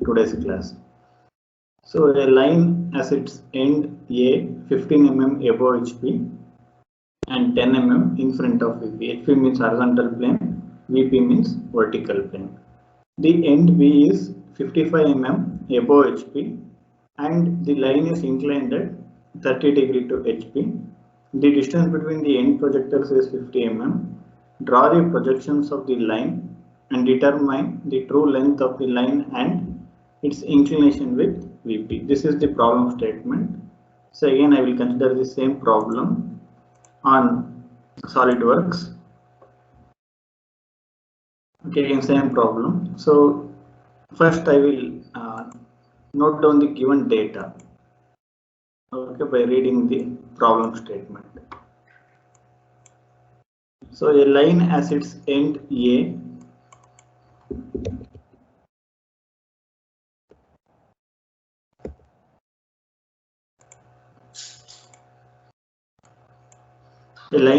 today's class. So a line as its end A 15 mm above HP and 10 mm in front of VP. HP means horizontal plane, VP means vertical plane. The end B is 55 mm above HP and the line is inclined at 30 degree to HP. The distance between the end projectors is 50 mm. Draw the projections of the line and determine the true length of the line and its inclination with VP. This is the problem statement. So again I will consider the same problem on SolidWorks. Okay, again same problem. So first I will note down the given data, okay, by reading the problem statement. So a line as its end A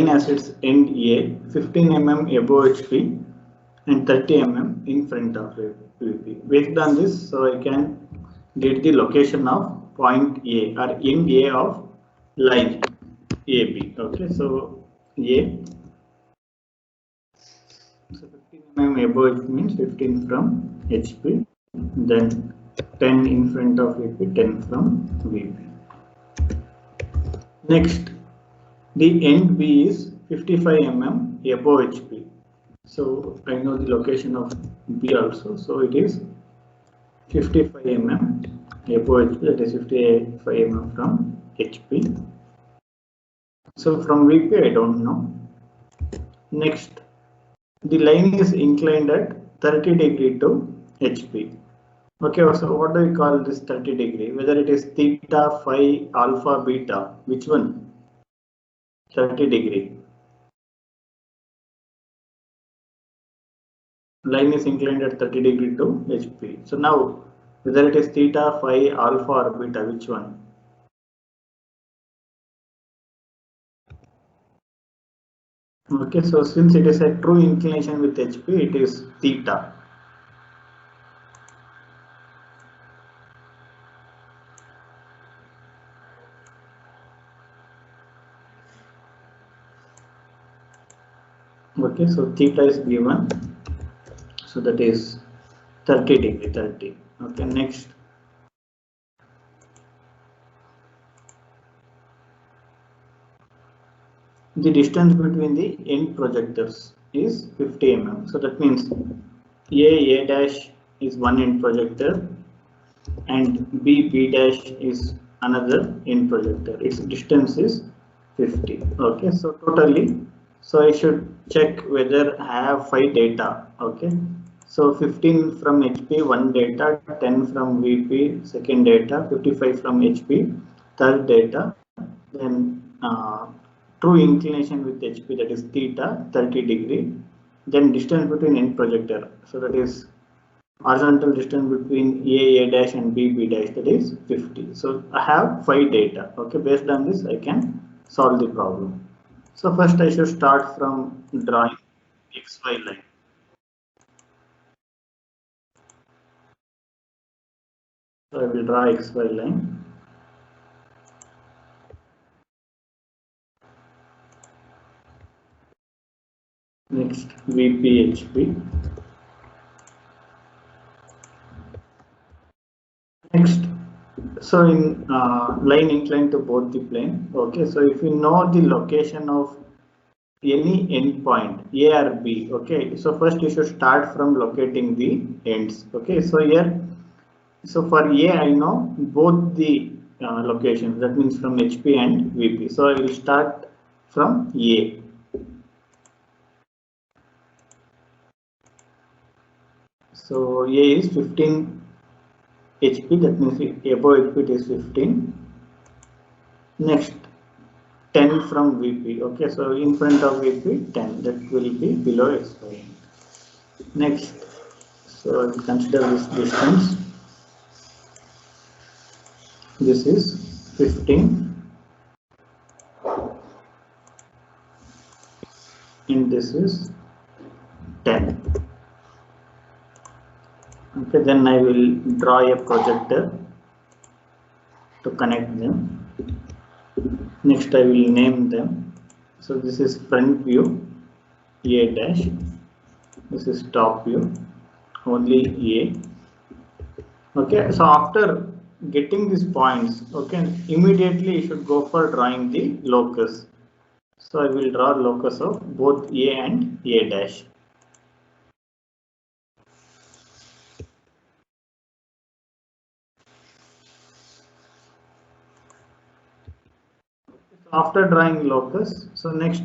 has its end A 15 mm above HP and 30 mm in front of VP. Based on this, so I can get the location of point A or end A of line AB. Okay, so A. So 15 mm above HP means 15 from HP, then 10 in front of VP, 10 from VP. Next, the end B is 55 mm above HP. So I know the location of B also. So it is 55 mm above HP, that is 55 mm from HP. So from VP I don't know. Next, the line is inclined at 30 degree to HP. Okay, so what do we call this 30 degree? Whether it is theta, phi, alpha, beta, which one? 30 degree. Line is inclined at 30 degree to HP. So now, whether it is theta, phi, alpha or beta, which one? Okay, so since it is a true inclination with HP, it is theta. Okay, so theta is given. So that is 30 degree, 30. Okay, next. The distance between the end projectors is 50 mm. So that means A dash is one end projector and B dash is another end projector. Its distance is 50. Okay, so totally, so I should check whether I have 5 data. Okay, so 15 from HP, one data, 10 from VP, second data, 55 from HP, third data, then true inclination with HP, that is theta, 30 degree, then distance between end projector, so that is horizontal distance between A dash and B dash, that is 50. So I have 5 data. Okay, based on this I can solve the problem. So first I should start from drawing XY line. So I will draw XY line. Next VP HP. Next, so in line inclined to both the plane. Okay, so if you know the location of any endpoint A or B, okay, so first you should start from locating the ends. Okay, so here, so for A I know both the locations, that means from HP and VP. So I will start from A. So A is 15 HP, that means above HP it is 15. Next, 10 from VP. Okay, so in front of VP 10, that will be below XY. Next, so I will consider this distance. This is 15 and this is 10. Okay, then I will draw a projector to connect them. Next I will name them. So this is front view A dash, this is top view only A. Okay, so after getting these points, okay, immediately you should go for drawing the locus. So I will draw locus of both A and A dash. After drawing locus, so next,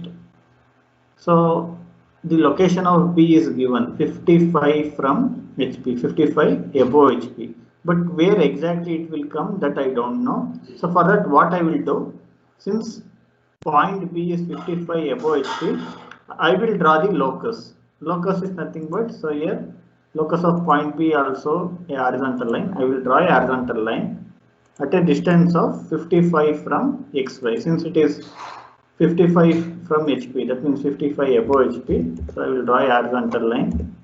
so the location of B is given 55 from HP, 55 above HP, but where exactly it will come, that I don't know. So for that, what I will do, since point B is 55 above HP, I will draw the locus. Locus is nothing but, so here locus of point B also a horizontal line. I will draw a horizontal line at a distance of 55 from XY. Since it is 55 from HP, that means 55 above HP. So I will draw a horizontal line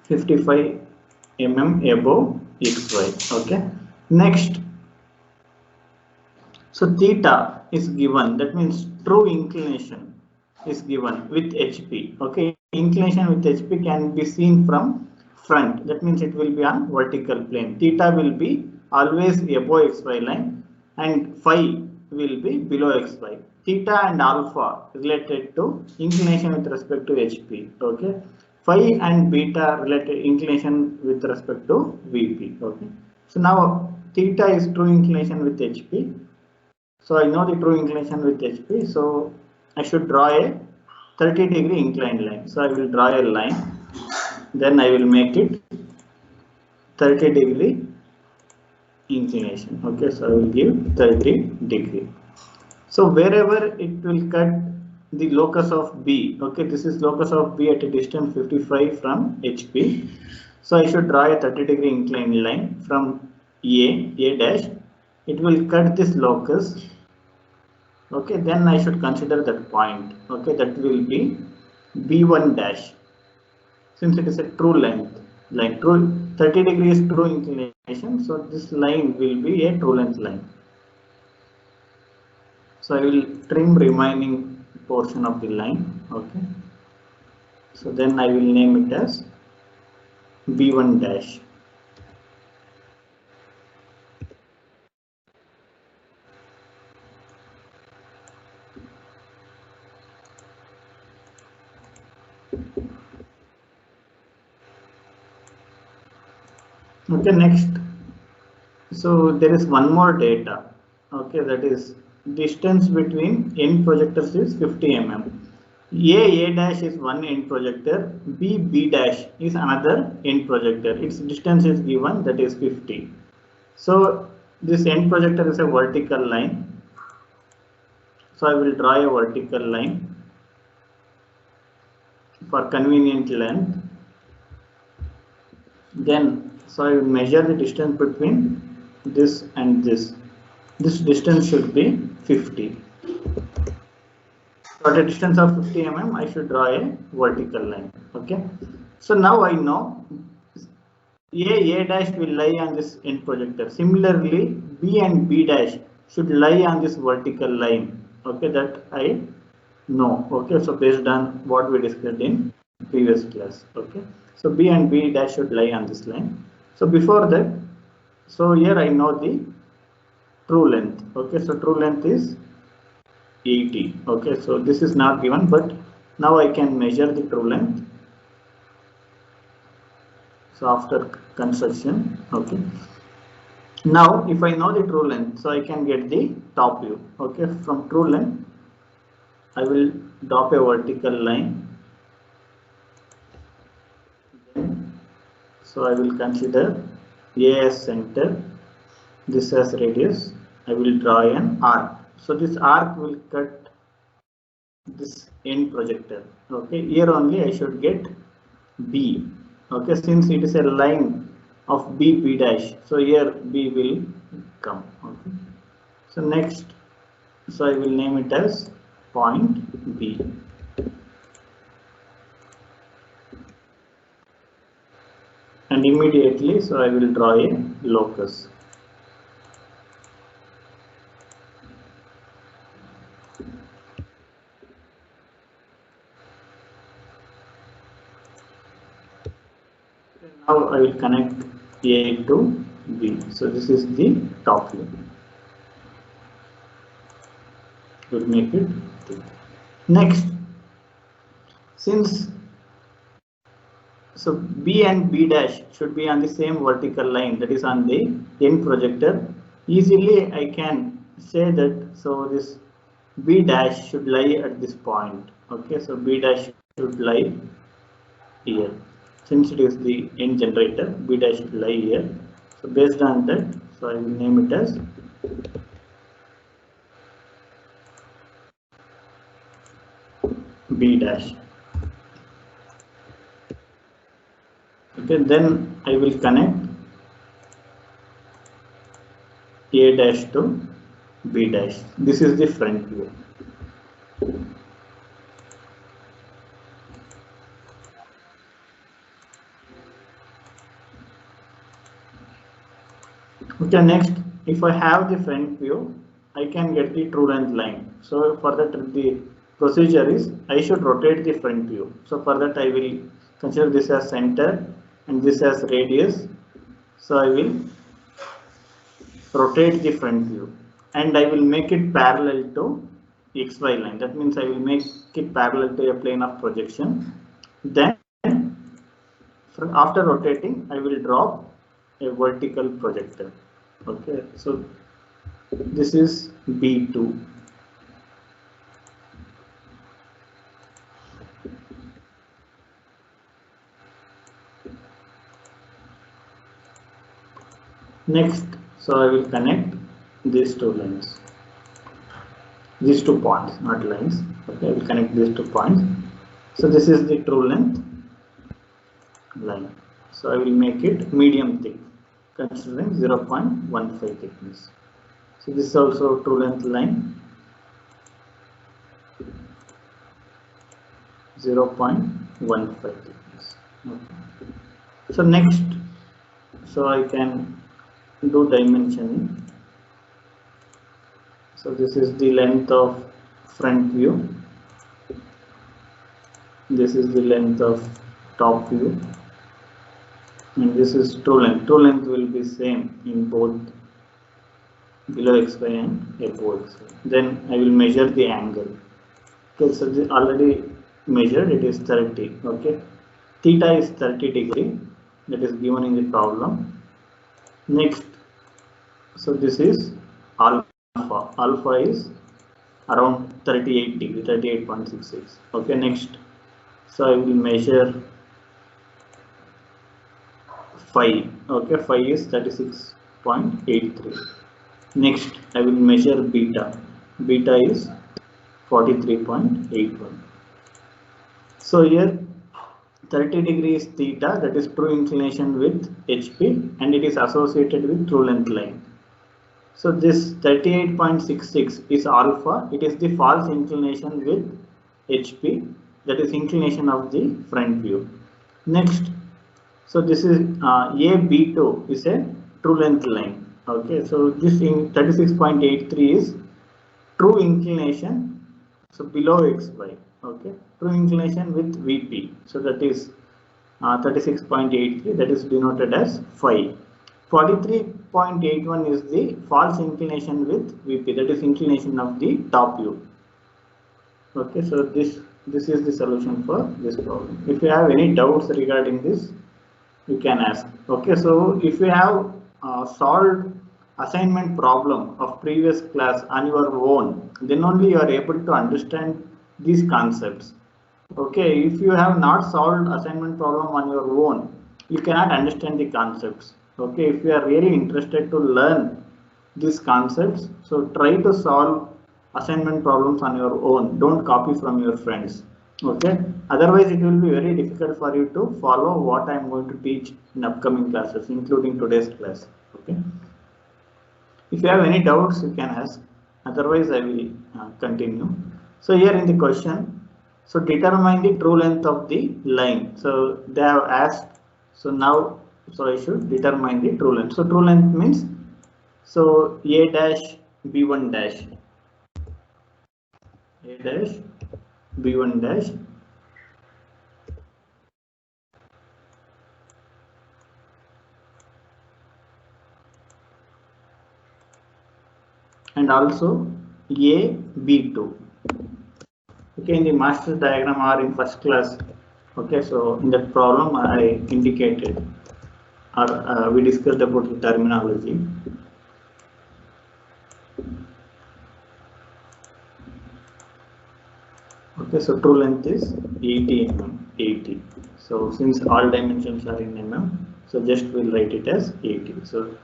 55 above XY. Okay. Next, so theta is given. That means true inclination is given with HP. Okay. Inclination with HP can be seen from front. That means it will be on vertical plane. Theta will be always above XY line and phi will be below XY. Theta and alpha related to inclination with respect to HP. Okay. Phi and beta related inclination with respect to VP. Okay. So now theta is true inclination with HP. So I know the true inclination with HP. So I should draw a 30-degree inclined line. So I will draw a line. Then I will make it 30-degree inclination. Okay, so I will give 30-degree. So wherever it will cut the locus of B, okay, this is locus of B at a distance 55 from HP. So I should draw a 30-degree inclined line from A dash. It will cut this locus. Okay, then I should consider that point. Okay, that will be B1 dash. Since it is a true length, like true 30 degrees true inclination, so this line will be a true length line. So I will trim remaining portion of the line. Okay. So then I will name it as B1 dash. Okay, next. So there is one more data. Okay, that is distance between end projectors is 50 mm. A dash is one end projector, B dash is another end projector. Its distance is given, that is 50. So this end projector is a vertical line. So I will draw a vertical line for convenient length. Then, so I will measure the distance between this and this. This distance should be 50. So at a distance of 50 mm, I should draw a vertical line. Okay. So now I know A dash will lie on this end projector. Similarly, B and B dash should lie on this vertical line. Okay, that I know. Okay, so based on what we discussed in previous class. Okay, so B and B dash should lie on this line. So before that, so here I know the true length. Okay, so true length is 80. Okay, so this is not given, but now I can measure the true length. So after construction, okay. Now if I know the true length, so I can get the top view. Okay, from true length, I will drop a vertical line. So I will consider A as center, this as radius. I will draw an arc. So this arc will cut this end projector. Okay, here only I should get B. Okay, since it is a line of B dash, so here B will come. Okay, so next, so I will name it as point B. and immediately, so I will draw a locus. Now I will connect A to B. So this is the top view. We'll make it thick. Next, since so B and B dash should be on the same vertical line, that is on the end projector, easily I can say that so this B dash should lie at this point. Okay, so B dash should lie here. Since it is the end generator, B dash should lie here. So based on that, so I will name it as B dash. Okay, then I will connect A dash to B dash. This is the front view. Okay, next, if I have the front view, I can get the true length line. So for that, the procedure is I should rotate the front view. So for that, I will consider this as center and this as radius. So I will rotate the front view and I will make it parallel to XY line. That means I will make it parallel to a plane of projection. Then after rotating, I will drop a vertical projector. Okay, so this is B2. Next, so I will connect these two lines, these 2 points, not lines. Okay, I will connect these 2 points. So this is the true length line. So I will make it medium thick, considering 0.15 thickness. So this is also true length line, 0.15 thickness. Okay. So next, so I can do dimensioning. So this is the length of front view. This is the length of top view. And this is true length. True length will be same in both below XY and above XY. Then I will measure the angle. Okay, so this already measured, it is 30. Okay, theta is 30 degree. That is given in the problem. Next, so this is alpha. Alpha is around 38 degree, 38.66. Okay, next, so I will measure phi. Okay, phi is 36.83. Next, I will measure beta. Beta is 43.81. So here 30 degrees theta, that is true inclination with HP, and it is associated with true length line. So this 38.66 is alpha. It is the false inclination with HP, that is inclination of the front view. Next, so this is AB2 is a true length line. Okay, so this in 36.83 is true inclination, so below XY. Okay, true inclination with VP. So that is 36.83, that is denoted as phi. 43.81 is the false inclination with VP, that is inclination of the top view. Okay, so this is the solution for this problem. If you have any doubts regarding this, you can ask. Okay, so if you have solved assignment problem of previous class on your own, then only you are able to understand these concepts. Okay, if you have not solved assignment problem on your own, you cannot understand the concepts. Okay, if you are really interested to learn these concepts, so try to solve assignment problems on your own. Don't copy from your friends. Okay, otherwise it will be very difficult for you to follow what I am going to teach in upcoming classes, including today's class. Okay, if you have any doubts, you can ask. Otherwise, I will continue. So here in the question, so determine the true length of the line. So they have asked. So now So I should determine the true length. So true length means, so A dash B1 dash, A dash B1 dash, and also A B2. Okay, in the master diagram or in first class. Okay, so in that problem I indicated, or we discussed about the terminology. Okay, so true length is 80 mm, 80. So since all dimensions are in mm, so just we'll write it as 80. So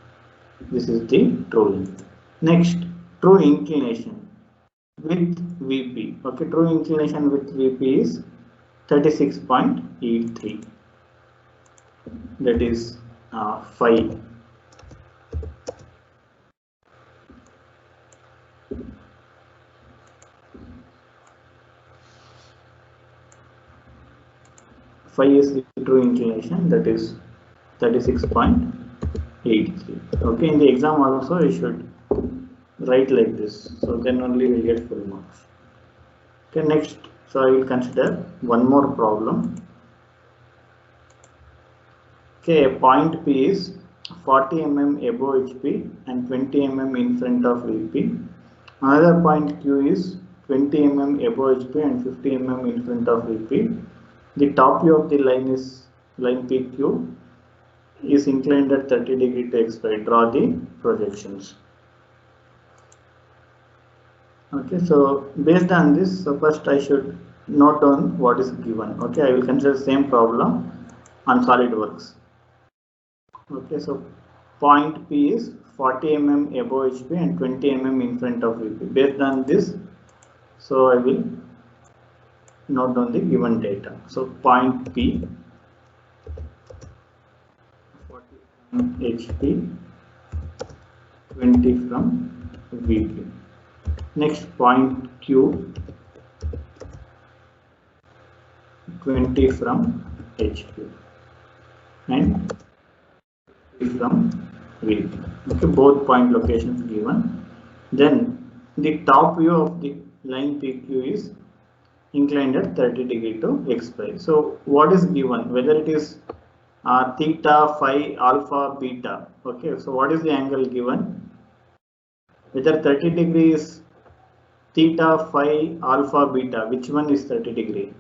this is the true length. Next, true inclination with VP. Okay, true inclination with VP is 36.83. That is phi. Phi is the true inclination, that is 36.83. Okay, in the exam also you should write like this, so then only we will get full marks. Okay, next, so I will consider one more problem. Okay, a point P is 40 mm above HP and 20 mm in front of VP. Another point Q is 20 mm above HP and 50 mm in front of VP. The top view of the line is line PQ is inclined at 30 degree to XY. Draw the projections. Okay, so based on this, so first I should note down what is given. Okay, I will consider the same problem on SolidWorks. Okay, so point P is 40 mm above HP and 20 mm in front of VP. Based on this, so I will note down the given data. So point P, 40 from HP, 20 from VP. Next, point Q, 20 from HP and from VP. Okay, both point locations given. Then the top view of the line PQ is inclined at 30 degree to XY. So what is given? Whether it is theta, phi, alpha, beta. Okay, so what is the angle given? Whether 30 degree is theta, phi, alpha, beta. Which one is 30 degree?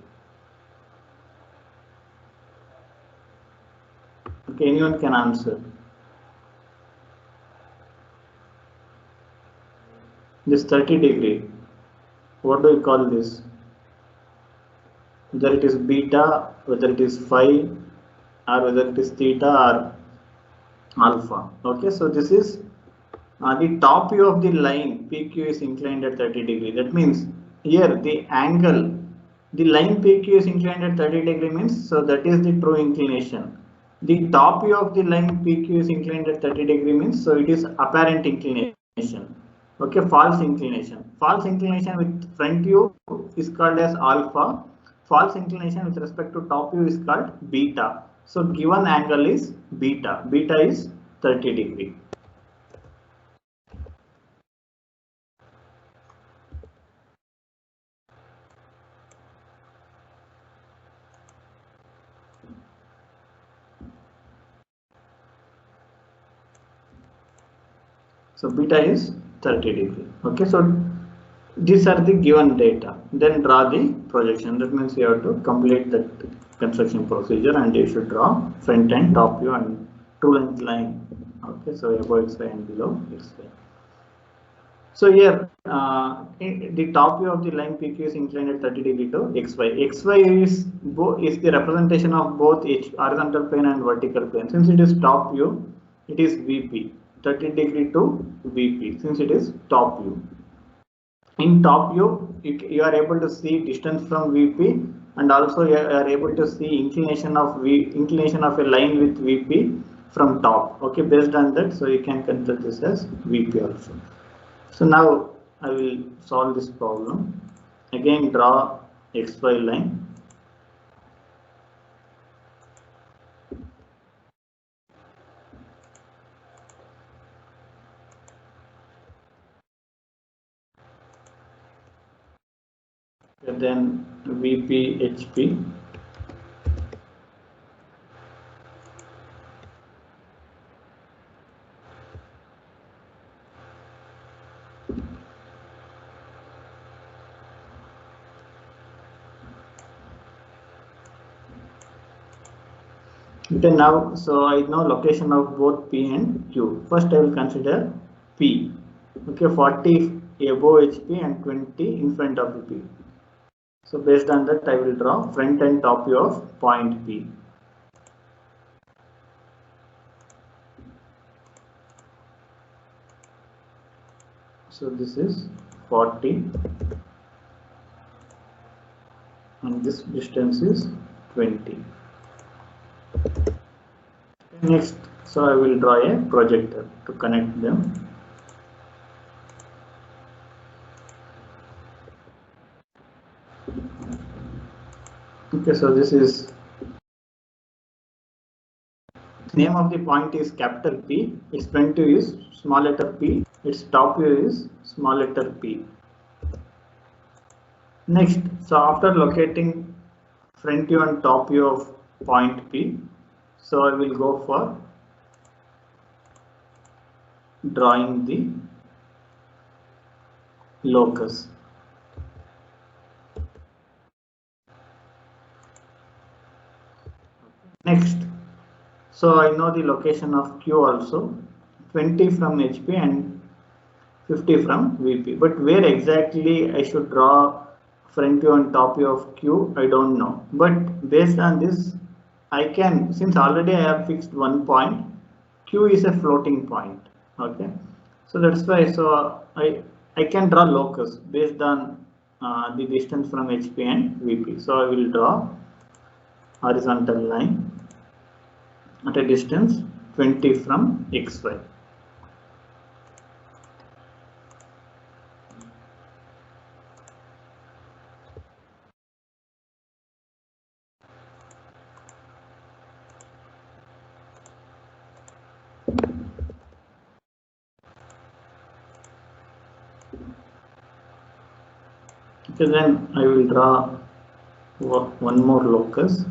Okay, anyone can answer. This 30 degree, what do we call this? Whether it is beta, whether it is phi, or whether it is theta or alpha. Okay, so this is the top view of the line PQ is inclined at 30 degree. That means here the angle, the line PQ is inclined at 30 degree means, so that is the true inclination. The top view of the line PQ is inclined at 30 degree means, so it is apparent inclination. Okay, false inclination. False inclination with front view is called as alpha. False inclination with respect to top view is called beta. So given angle is beta. Beta is 30 degree. So beta is 30 degree. Okay, so these are the given data. Then draw the projection. That means you have to complete that construction procedure and you should draw front and top view and true length line. Okay, so above XY and below XY. So here the top view of the line PQ is inclined at 30 degree to XY. XY is the representation of both horizontal plane and vertical plane. Since it is top view, it is VP. 30 degree to VP since it is top view. In top view, you are able to see distance from VP and also you are able to see inclination of a line with VP from top. Okay, based on that, so you can consider this as VP also. So now I will solve this problem. Again, draw XY line. than VP HP. Okay, now, so I know location of both P and Q. First I will consider P. Okay, 40 above HP and 20 in front of the P. So based on that I will draw front and top view of point P. So this is 40 and this distance is 20. Next, so I will draw a projector to connect them. Okay, so this is name of the point is capital P, its front view is small letter p, its top view is small letter p. Next, so after locating front view and top view of point P, so I will go for drawing the locus. Next, so I know the location of Q also, 20 from HP and 50 from VP, but where exactly I should draw front view and top view of Q, I don't know. But based on this, I can, since already I have fixed one point, Q is a floating point. Okay, so that's why, so I can draw locus based on the distance from HP and VP. So I will draw horizontal line at a distance 20 from XY. Okay, then I will draw one more locus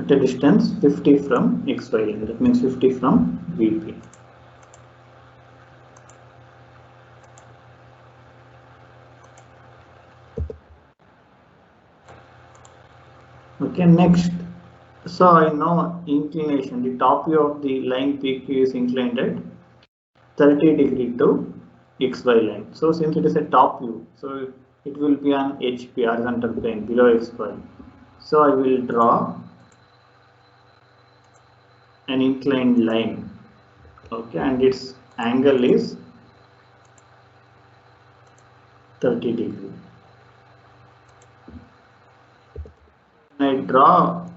at a distance 50 from XY line, that means 50 from VP. Okay, next, so I know inclination, the top view of the line PQ is inclined at 30 degree to XY line. So since it is a top view, so it will be on HP, horizontal plane, below XY. So I will draw an inclined line. Okay, and its angle is 30 degree. When I draw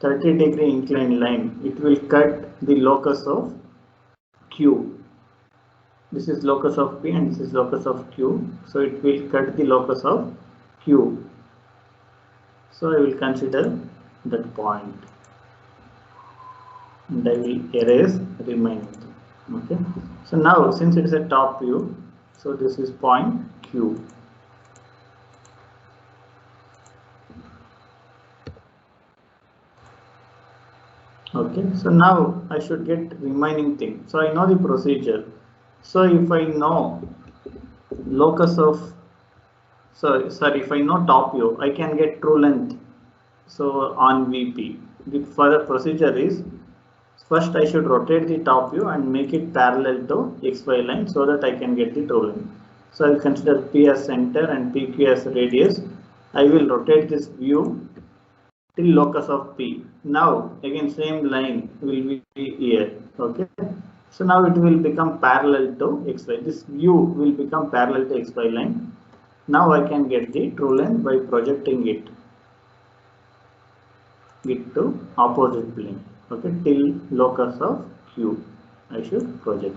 30 degree inclined line, it will cut the locus of Q. This is locus of P and this is locus of Q. So it will cut the locus of Q. So I will consider that point and I will erase remaining. Okay. So now since it is a top view, so this is point Q. Okay, so now I should get remaining thing. So I know the procedure. So if I know locus of, sorry, if I know top view, I can get true length. So on VP, the further procedure is, first I should rotate the top view and make it parallel to XY line so that I can get the true length. So I will consider P as center and PQ as radius. I will rotate this view till locus of P. Now again same line will be here. Okay, so now it will become parallel to XY. This view will become parallel to XY line. Now I can get the true length by projecting it to opposite plane. Okay, till locus of Q I should project.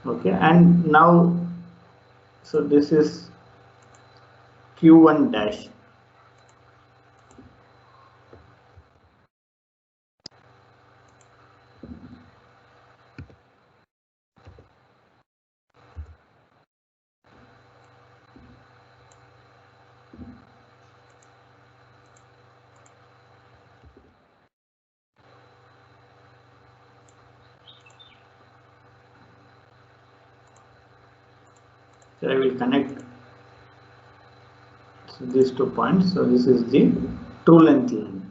Okay, and now, so this is Q1 dash. So I will connect these 2 points. So this is the true length line.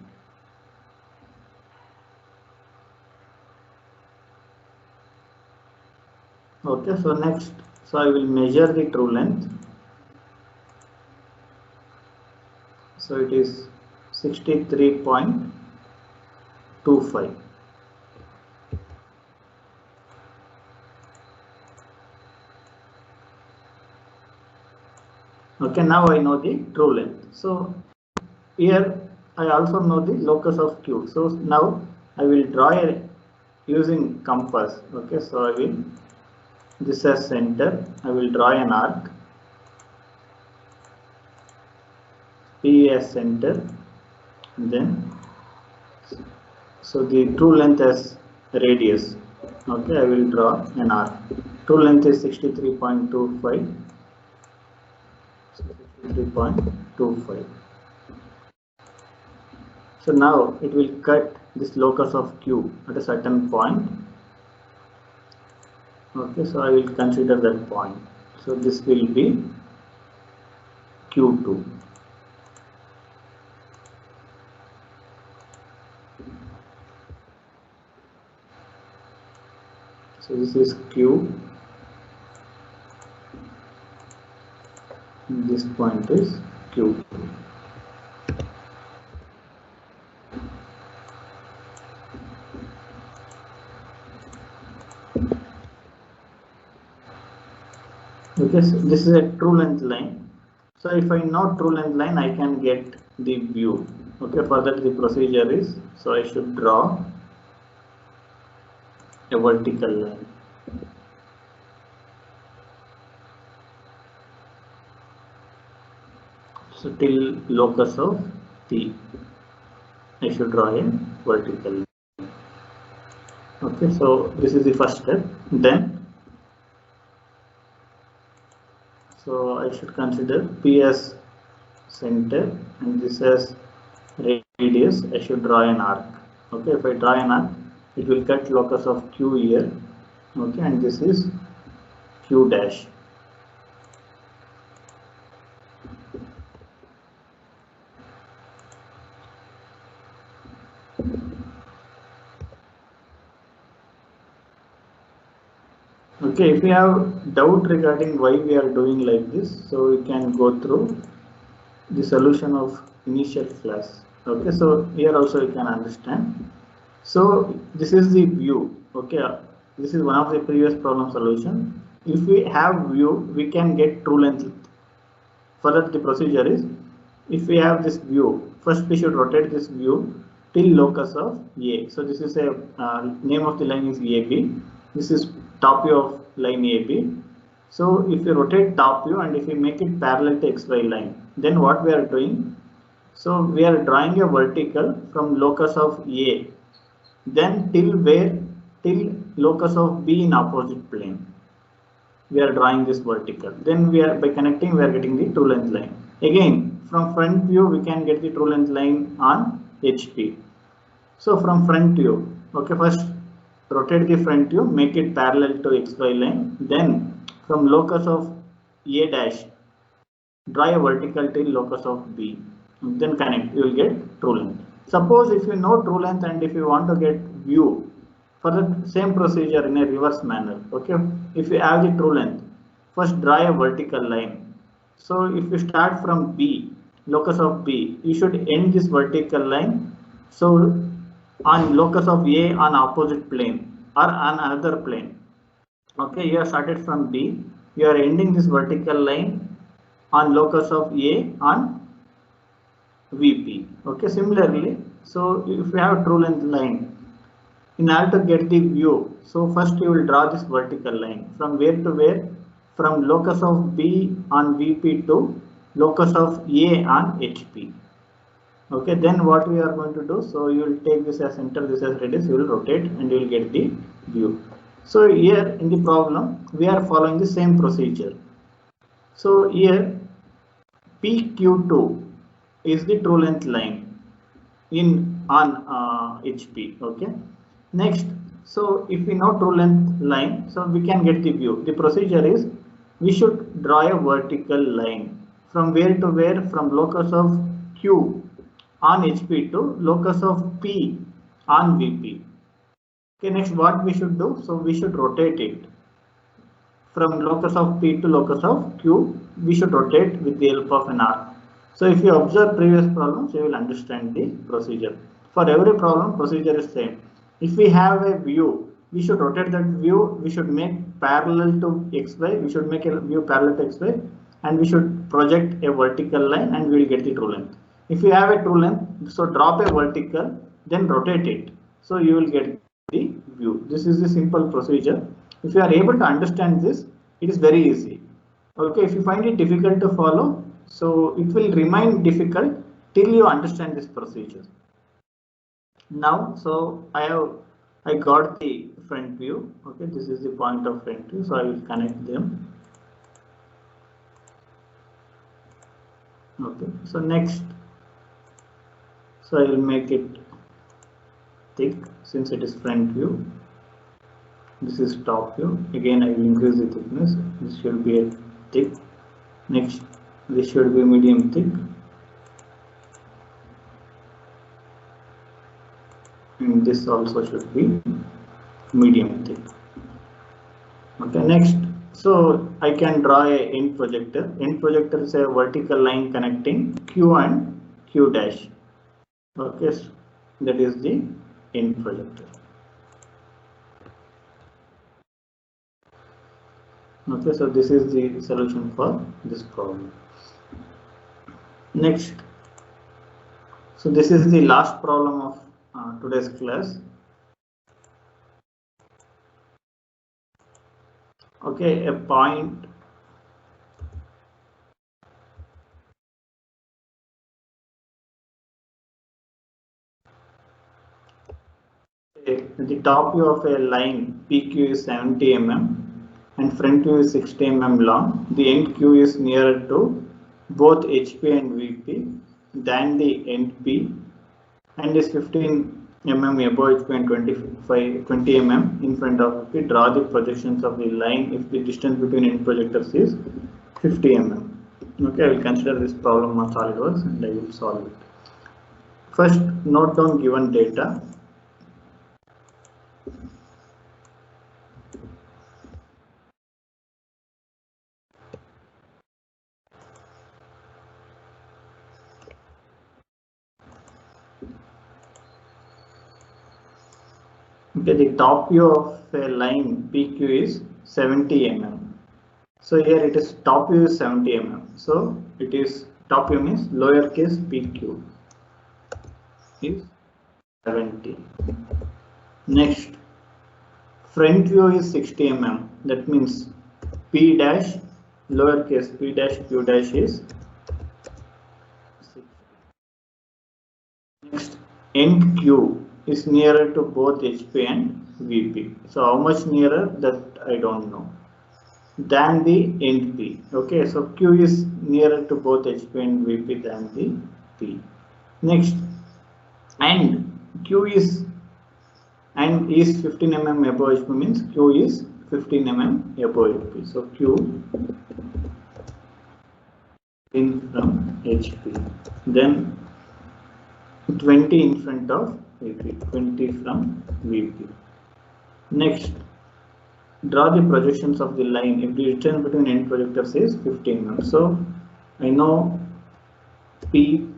Okay, so next, so I will measure the true length. So it is 63.25. Okay, now I know the true length. So here I also know the locus of Q. So now I will draw using compass. Okay, so I will, this as center, I will draw an arc, P as center, then so the true length as radius. Okay, I will draw an arc. True length is 63.25. 63.25. So now it will cut this locus of Q at a certain point. Okay, so I will consider that point. So this will be Q2. So this is Q. This point is Q2. Okay, so this is a true length line. So if I know true length line, I can get the view. Okay, for that the procedure is, so I should draw a vertical line. So till locus of P, I should draw a vertical line. Okay, so this is the first step. Then, so I should consider P as center and this as radius. I should draw an arc. Okay, if I draw an arc, it will cut locus of Q here. Okay, and this is Q dash. Okay, if you have doubt regarding why we are doing like this, so we can go through the solution of initial class. Okay, so here also you can understand. So this is the view. Okay, this is one of the previous problem solution. If we have view, we can get true length. For that the procedure is, if we have this view, first we should rotate this view till locus of A. So this is a name of the line is AB. This is top view of line AB. So if you rotate top view and if you make it parallel to XY line, then what we are doing? So we are drawing a vertical from locus of A, then till where? Till locus of B in opposite plane. We are drawing this vertical. Then we are, by connecting, we are getting the true length line. Again, from front view, we can get the true length line on HP. So from front view, okay, first rotate the front view, make it parallel to XY line. Then from locus of A dash, draw a vertical till locus of B. Then connect, you will get true length. Suppose if you know true length and if you want to get view, for the same procedure in a reverse manner. Okay, if you have the true length, first draw a vertical line. So if you start from B, locus of B, you should end this vertical line. So on locus of A on opposite plane or on another plane. Okay, you have started from B, you are ending this vertical line on locus of A on VP. Okay, similarly, so if you have true length line, in order to get the view, so first you will draw this vertical line from where to where? From locus of B on VP to locus of A on HP. Okay, then what we are going to do? So you will take this as center, this as radius, you will rotate and you will get the view. So here in the problem, we are following the same procedure. So here PQ2 is the true length line in on HP. Okay. Next, so if we know true length line, so we can get the view. The procedure is, we should draw a vertical line from where to where, from locus of Q on HP to locus of P on VP. Okay, next what we should do? So we should rotate it from locus of P to locus of Q. We should rotate with the help of an arc. So if you observe previous problems, you will understand the procedure. For every problem, procedure is same. If we have a view, we should rotate that view. We should make parallel to XY. We should make a view parallel to XY, and we should project a vertical line, and we will get the true length. If you have a true length, so drop a vertical, then rotate it. So you will get the view. This is the simple procedure. If you are able to understand this, it is very easy. Okay, if you find it difficult to follow, so it will remain difficult till you understand this procedure. Now, so I got the front view. Okay, this is the point of front view, so I will connect them. Okay, so next, so I will make it thick since it is front view. This is top view. Again, I will increase the thickness. This should be a thick. Next, this should be medium thick. And this also should be medium thick. Okay, next, so I can draw a end projector. End projector is a vertical line connecting Q and Q dash. Okay, so that is the end projector. Okay, so this is the solution for this problem. Next, so this is the last problem of today's class. Okay, a point the top view of a line PQ is 70 mm and front view is 60 mm long. The end Q is nearer to both HP and VP than the end P and is 15 mm above HP and 20 mm in front of VP. Draw the projections of the line if the distance between end projectors is 50 mm. Okay, I will consider this problem on SolidWorks and I will solve it. First, note down given data. Okay, the top view of a line PQ is 70 mm. So here it is top view is 70 mm. So it is top view means lowercase PQ is 70. Next, front view is 60 mm. That means P dash lowercase P dash Q dash is 60. Next, end Q is nearer to both HP and VP. So how much nearer, that I don't know, than the end P. Okay, so Q is nearer to both HP and VP than the P. Next, and Q is 15 mm above HP means Q is 15 mm above HP. So Q in from HP, then 20 in front of VP, 20 from VP. Next, draw the projections of the line if the distance between end projectors is 15 mm. So I know P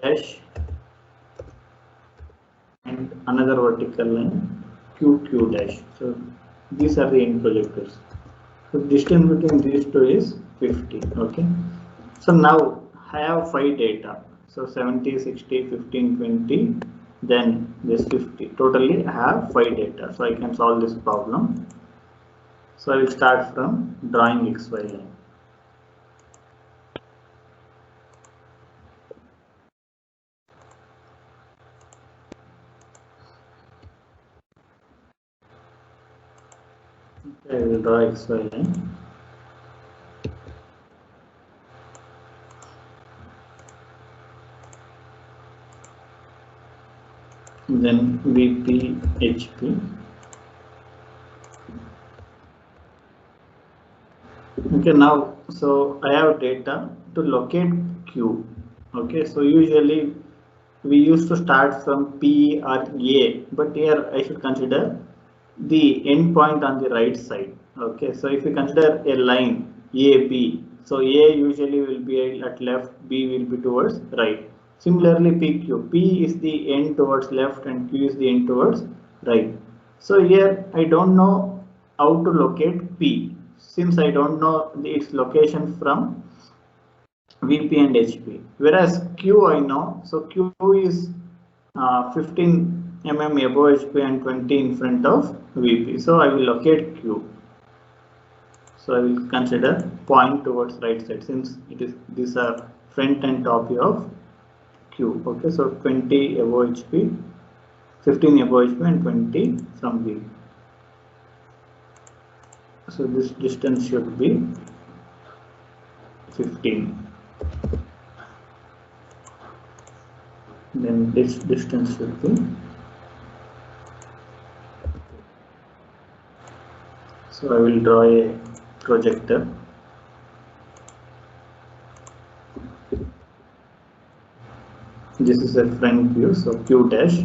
dash and another vertical line Q dash. So these are the end projectors. So distance between these two is 50. Okay. So now I have 5 data. So 70, 60, 15, 20, then this 50. Totally I have 5 data. So I can solve this problem. So I will start from drawing XY line. Okay, I will draw XY line. Then VP, HP. Okay, now so I have data to locate Q. Okay, so usually we used to start from P or A, but here I should consider the endpoint on the right side. Okay, so if you consider a line AB, so A usually will be at left, B will be towards right. Similarly, PQ, P is the end towards left and Q is the end towards right. So here I don't know how to locate P since I don't know its location from VP and HP. Whereas Q I know, so Q is 15 mm above HP and 20 in front of VP. So I will locate Q. So I will consider point towards right side since it is these are front and top view of Q. Okay, so 20 above HP, 15 above HP and 20 from VP. So this distance should be 15. Then this distance should be, so I will draw a projector. This is a front view, so Q dash.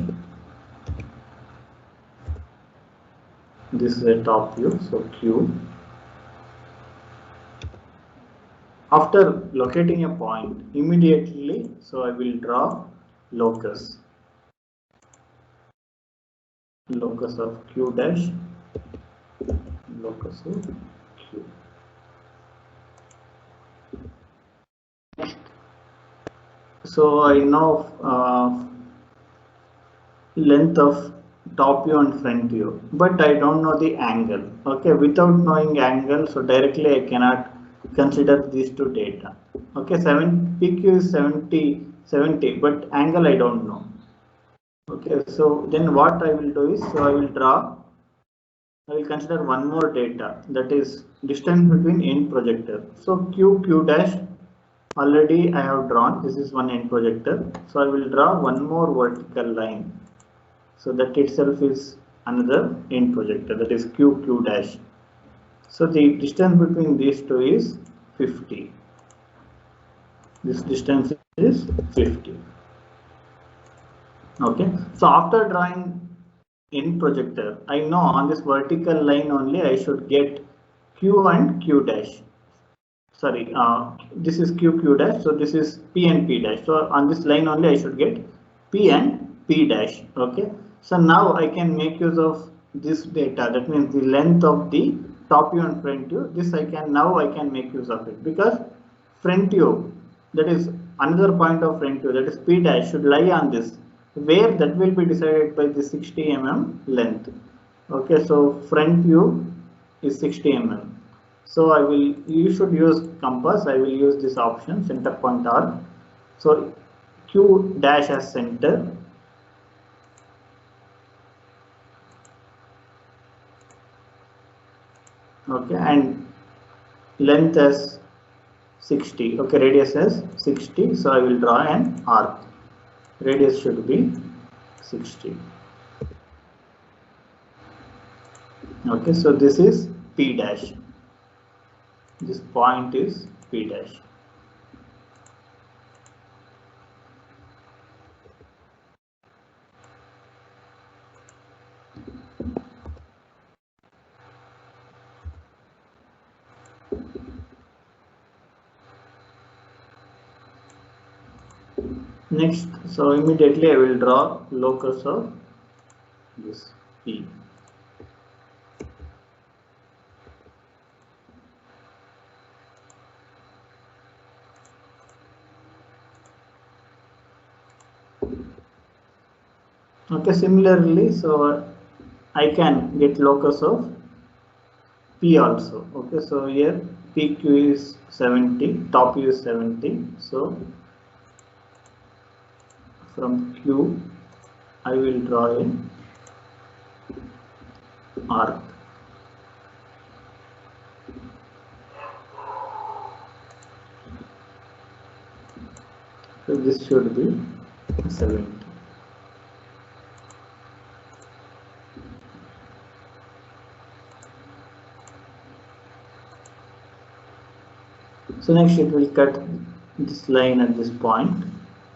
This is a top view, so Q. After locating a point, immediately, so I will draw locus. Locus of Q dash, locus of Q. So I know length of top view and front view, but I don't know the angle. Okay, without knowing angle, so directly I cannot consider these two data. Okay, PQ is 70, but angle I don't know. Okay, so then what I will do is, so I will consider one more data, that is distance between end projector. So Q dash already I have drawn. This is one end projector. So I will draw one more vertical line. So that itself is another end projector, that is Q dash. So the distance between these two is 50. This distance is 50. Okay. So after drawing end projector, I know on this vertical line only I should get Q and Q dash. Sorry, this is Q dash. So this is P and P dash. So on this line only I should get P and P dash. Okay. So now I can make use of this data. That means the length of the top view and front view. This I can make use of it because front view, that is another point of front view, that is P dash, should lie on this, where that will be decided by the 60 mm length. Okay, so front view is 60 mm. So you should use compass. I will use this option, center point arc. So Q dash as center. Okay, and length as 60. Okay, radius as 60. So I will draw an arc. Radius should be 60. Okay, so this is P dash. This point is P dash. Next, so immediately I will draw locus of this P. Okay, similarly, so I can get locus of P also. Okay, so here PQ is 70, top view is 70. So from Q, I will draw an arc. So this should be 70. So next it will cut this line at this point.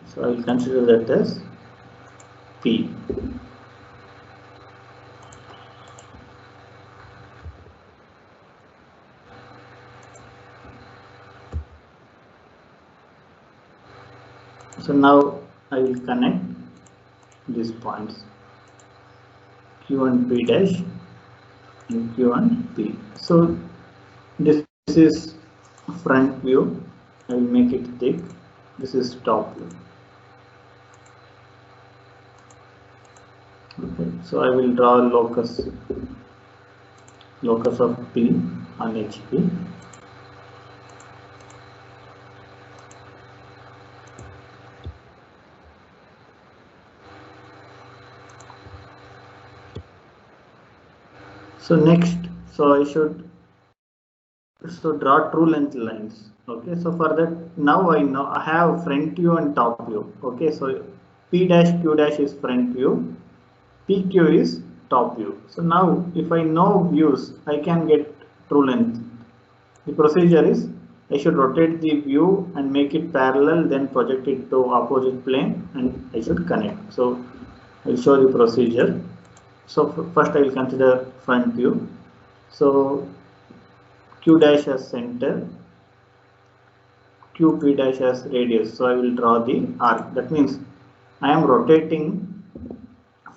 So I will consider that as P. So now I will connect these points Q1 P dash and Q1 P. So this is front view. I will make it thick. This is top view. Okay, so I will draw locus of P on HP. So next, so I should draw true length lines. Okay, so for that now I know I have front view and top view. Okay, so P dash Q dash is front view, PQ is top view. So now if I know views, I can get true length. The procedure is I should rotate the view and make it parallel, then project it to opposite plane, and I should connect. So I'll show the procedure. So first I will consider front view. So Q dash as center, QP dash as radius. So I will draw the arc. That means I am rotating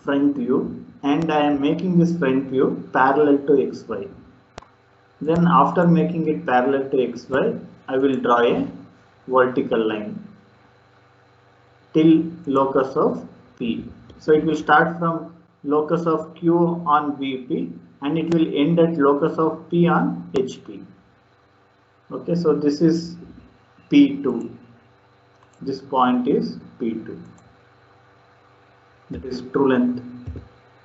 front view and I am making this front view parallel to XY. Then after making it parallel to XY, I will draw a vertical line till locus of P. So it will start from locus of Q on VP and it will end at locus of P on HP. Okay, so this is P2. This point is P2. That is true length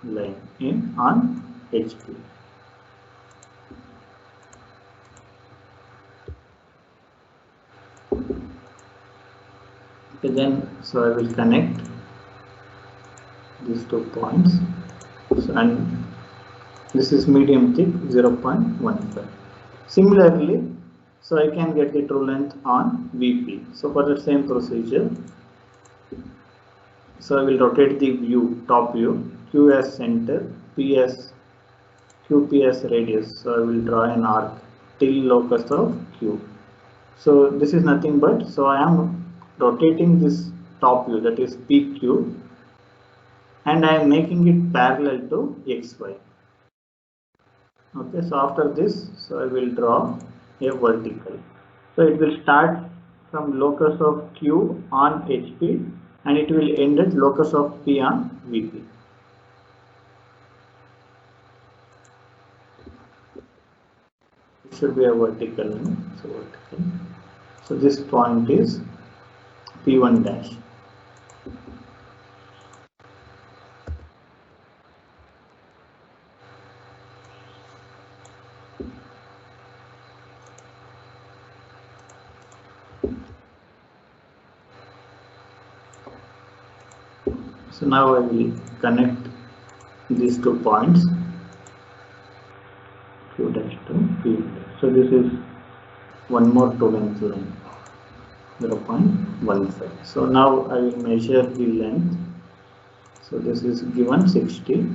line in on HP. Okay, then so I will connect these 2 points. So, and this is medium thick 0.15. Similarly, so I can get the true length on VP. So for the same procedure, so I will rotate the view, top view, Q as center, QP as radius. So I will draw an arc till locus of Q. So this is nothing but, so I am rotating this top view, that is PQ, and I am making it parallel to XY. Okay, so after this, so I will draw a vertical. So it will start from locus of Q on HP and it will end at locus of P on VP. It should be a vertical. So vertical. So this point is P1 dash. So now I will connect these 2 points, Q dash to P. So this is one more true length line, 0.15. So now I will measure the length. So this is given 60.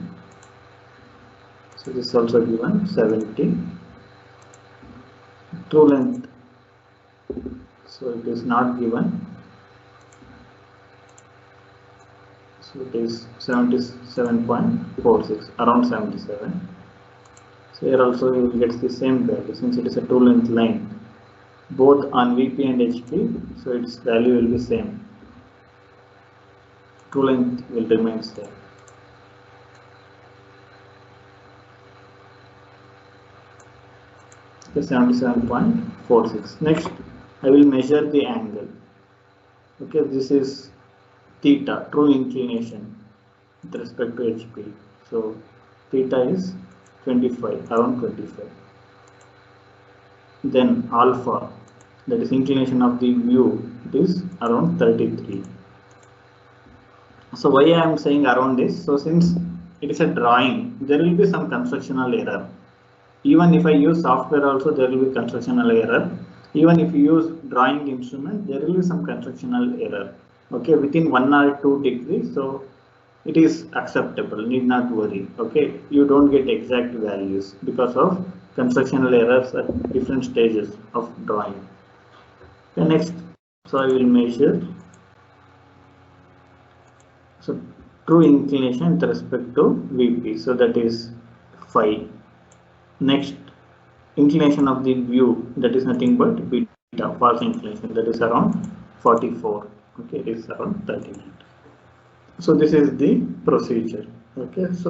So this is also given 70. True length. So it is not given. So it is 77.46, around 77. So here also you will get the same value since it is a true length line, both on VP and HP. So its value will be same. True length will remain same. Okay, 77.46. Next, I will measure the angle. Okay, this is theta, true inclination with respect to HP. So theta is 25, around 25. Then alpha, that is inclination of the view, it is around 33. So why I am saying around this? So since it is a drawing, there will be some constructional error. Even if I use software also, there will be constructional error. Even if you use drawing instrument, there will be some constructional error. Okay, within 1 or 2 degrees, so it is acceptable, need not worry. Okay, you don't get exact values because of constructional errors at different stages of drawing. Okay, next, so I will measure so true inclination with respect to VP, so that is phi. Next, inclination of the view, that is nothing but beta, false inclination, that is around 44. Okay, it is around 39. So this is the procedure. Okay, so